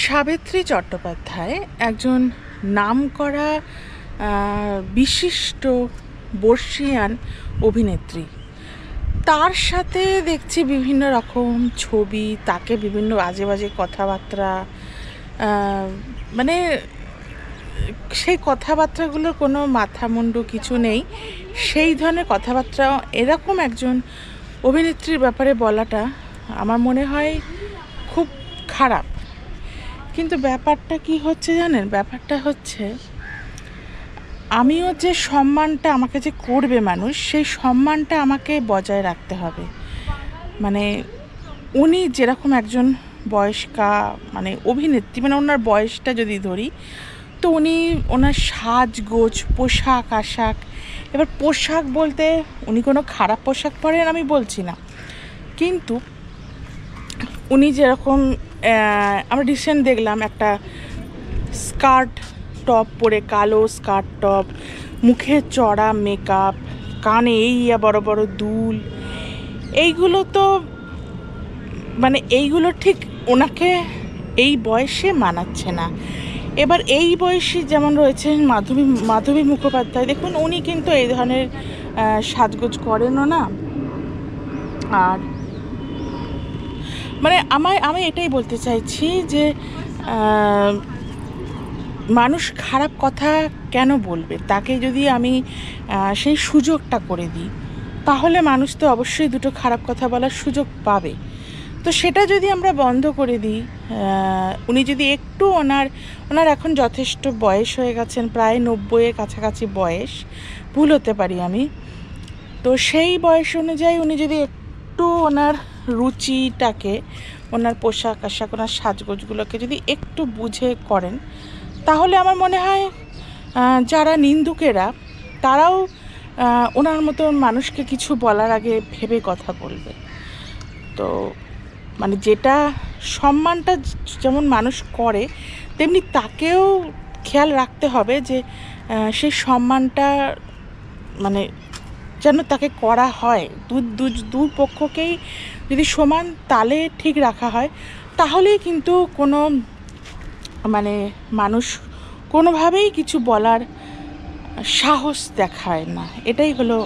সাবিত্রী চট্টোপাধ্যায় একজন নামকরা বিশিষ্ট বর্ষীয়ান অভিনেত্রী। তার সাথে দেখছি বিভিন্ন রকম ছবি, তাকে বিভিন্ন বাজে বাজে কথাবার্তা, মানে সেই কথাবার্তাগুলোর কোনো মাথা মুন্ডু কিছু নেই। সেই ধরনের কথাবার্তা এরকম একজন অভিনেত্রীর ব্যাপারে বলাটা আমার মনে হয় খুব খারাপ। কিন্তু ব্যাপারটা কি হচ্ছে জানেন, ব্যাপারটা হচ্ছে আমিও যে সম্মানটা আমাকে যে করবে মানুষ, সেই সম্মানটা আমাকে বজায় রাখতে হবে। মানে উনি যেরকম একজন বয়স্কা মানে অভিনেত্রী, মানে ওনার বয়সটা যদি ধরি, তো উনি ওনার সাজগোজ, পোশাক আশাক, এবার পোশাক বলতে উনি কোনো খারাপ পোশাক পরেন আমি বলছি না, কিন্তু উনি যেরকম আমরা রিসেন্ট দেখলাম একটা স্কার্ট টপ পরে, কালো স্কার্ট টপ, মুখে চড়া মেকআপ, কানে বড় বড় দুল, এইগুলো তো মানে এইগুলো ঠিক ওনাকে এই বয়সে মানাচ্ছে না। এবার এই বয়সী যেমন রয়েছেন মাধবী মুখোপাধ্যায়, দেখুন উনি কিন্তু এই ধরনের সাজগোজ করেনও না। আর মানে আমি এটাই বলতে চাইছি যে মানুষ খারাপ কথা কেন বলবে, তাকে যদি আমি সেই সুযোগটা করে দিই, তাহলে মানুষ তো অবশ্যই দুটো খারাপ কথা বলার সুযোগ পাবে। তো সেটা যদি আমরা বন্ধ করে দিই, উনি যদি একটু ওনার এখন যথেষ্ট বয়স হয়ে গেছেন, প্রায় 90-এর কাছাকাছি বয়স, ভুল হতে পারি আমি, তো সেই বয়স অনুযায়ী উনি যদি একটু ওনার রুচিটাকে, ওনার পোশাক আশাক, ওনার সাজগোজগুলোকে যদি একটু বুঝে করেন, তাহলে আমার মনে হয় যারা নিন্দুকেরা তারাও ওনার মতো মানুষকে কিছু বলার আগে ভেবে কথা বলবে। তো মানে যেটা সম্মানটা যেমন মানুষ করে, তেমনি তাকেও খেয়াল রাখতে হবে যে সেই সম্মানটা মানে যেন তাকে করা হয়, দু পক্ষকেই যদি সমান তালে ঠিক রাখা হয়, তাহলেই কিন্তু কোনো মানে মানুষ কোনোভাবেই কিছু বলার সাহস দেখায় না। এটাই হলো